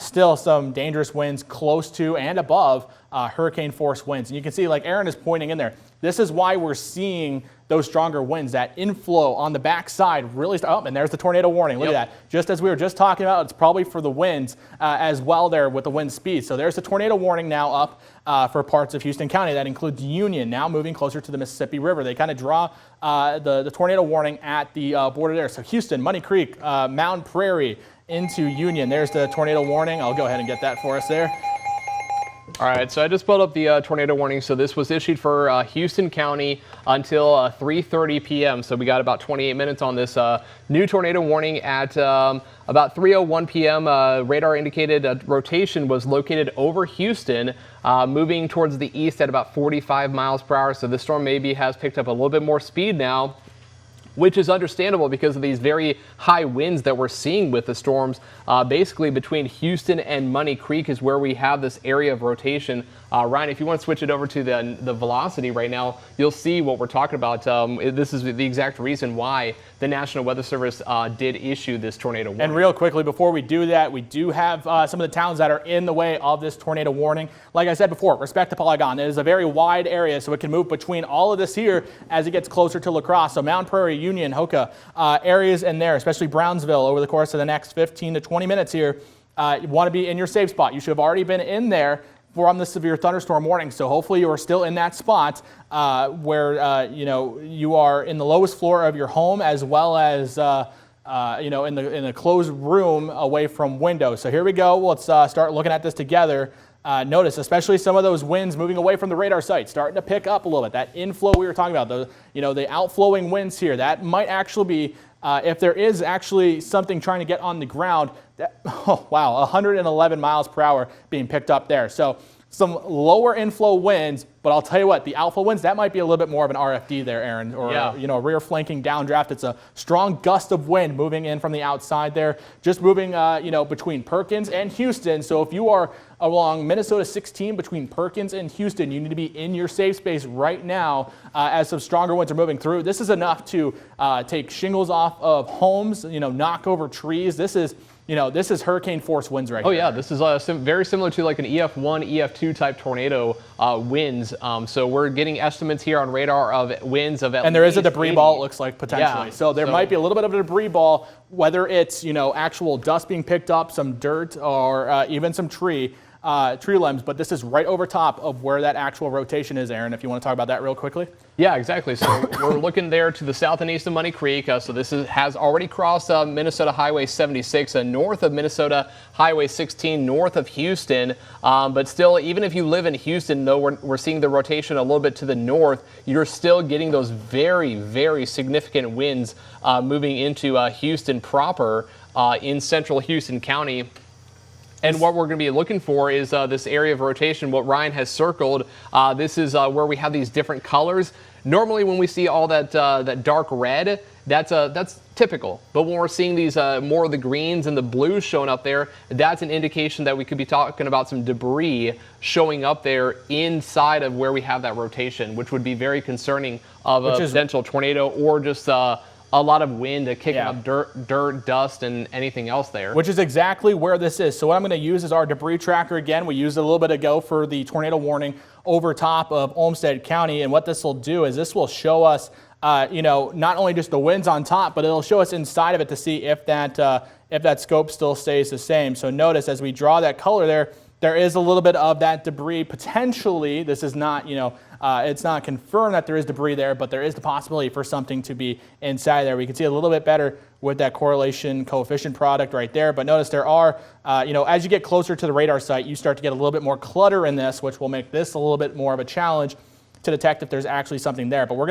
still some dangerous winds close to and above hurricane force winds. And you can see, like Aaron is pointing in there, this is why we're seeing those stronger winds, that inflow on the backside really, and there's the tornado warning. Look at that. Just as we were just talking about, it's probably for the winds as well there with the wind speed. So there's the tornado warning now up for parts of Houston County. That includes Union, now moving closer to the Mississippi River. They kind of draw the tornado warning at the border there. So Houston, Money Creek, Mound Prairie into Union. There's the tornado warning. I'll go ahead and get that for us there. All right, so I just pulled up the tornado warning. So this was issued for Houston County until 3:30 p.m. So we got about 28 minutes on this new tornado warning at about 3:01 p.m. Radar indicated rotation was located over Houston, moving towards the east at about 45 miles per hour. So the storm maybe has picked up a little bit more speed now, which is understandable because of these very high winds that we're seeing with the storms. Basically between Houston and Money Creek is where we have this area of rotation. Ryan, if you want to switch it over to the velocity right now, you'll see what we're talking about. This is the exact reason why the National Weather Service did issue this tornado warning. And real quickly, before we do that, we do have some of the towns that are in the way of this tornado warning. Like I said before, respect the Polygon. It is a very wide area, so it can move between all of this here as it gets closer to La Crosse. So Mound Prairie, Union, Hoka, areas in there, especially Brownsville, over the course of the next 15 to 20 minutes here. You want to be in your safe spot. You should have already been in there from the severe thunderstorm warning. So hopefully you are still in that spot where you are in the lowest floor of your home, as well as in a closed room away from windows. So here we go. Let's start looking at this together. Notice especially some of those winds moving away from the radar site starting to pick up a little bit. That inflow we were talking about, the outflowing winds here, that might actually be if there is actually something trying to get on the ground. 111 miles per hour being picked up there. So some lower inflow winds, but I'll tell you what, the outflow winds, that might be a little bit more of an RFD there, Aaron, or a rear flanking downdraft. It's a strong gust of wind moving in from the outside there, just moving between Perkins and Houston. So if you are along Minnesota 16 between Perkins and Houston, you need to be in your safe space right now as some stronger winds are moving through. This is enough to take shingles off of homes, knock over trees. This is hurricane force winds right here. Oh yeah, this is very similar to like an EF1, EF2 type tornado winds. So we're getting estimates here on radar of winds of at least and there is a debris 80. ball, it looks like, potentially. Yeah, so there might be a little bit of a debris ball, whether it's actual dust being picked up, some dirt, or even some tree limbs, but this is right over top of where that actual rotation is, Aaron, if you want to talk about that real quickly. Yeah, exactly. So we're looking there to the south and east of Money Creek. So this has already crossed Minnesota Highway 76, north of Minnesota Highway 16, north of Houston. But still, even if you live in Houston, though we're seeing the rotation a little bit to the north, you're still getting those very, very significant winds moving into Houston proper in central Houston County. And what we're going to be looking for is this area of rotation, what Ryan has circled. This is where we have these different colors. Normally when we see all that dark red, that's typical. But when we're seeing these more of the greens and the blues showing up there, that's an indication that we could be talking about some debris showing up there inside of where we have that rotation, which would be very concerning of a potential tornado or just a lot of wind kicking up dirt, dust, and anything else there. Which is exactly where this is. So what I'm going to use is our debris tracker again. We used it a little bit ago for the tornado warning over top of Olmsted County. And what this will do is this will show us, not only just the winds on top, but it'll show us inside of it to see if that scope still stays the same. So notice as we draw that color there is a little bit of that debris potentially. This is not, it's not confirmed that there is debris there, but there is the possibility for something to be inside there. We can see a little bit better with that correlation coefficient product right there. But notice there are, as you get closer to the radar site, you start to get a little bit more clutter in this, which will make this a little bit more of a challenge to detect if there's actually something there. But we're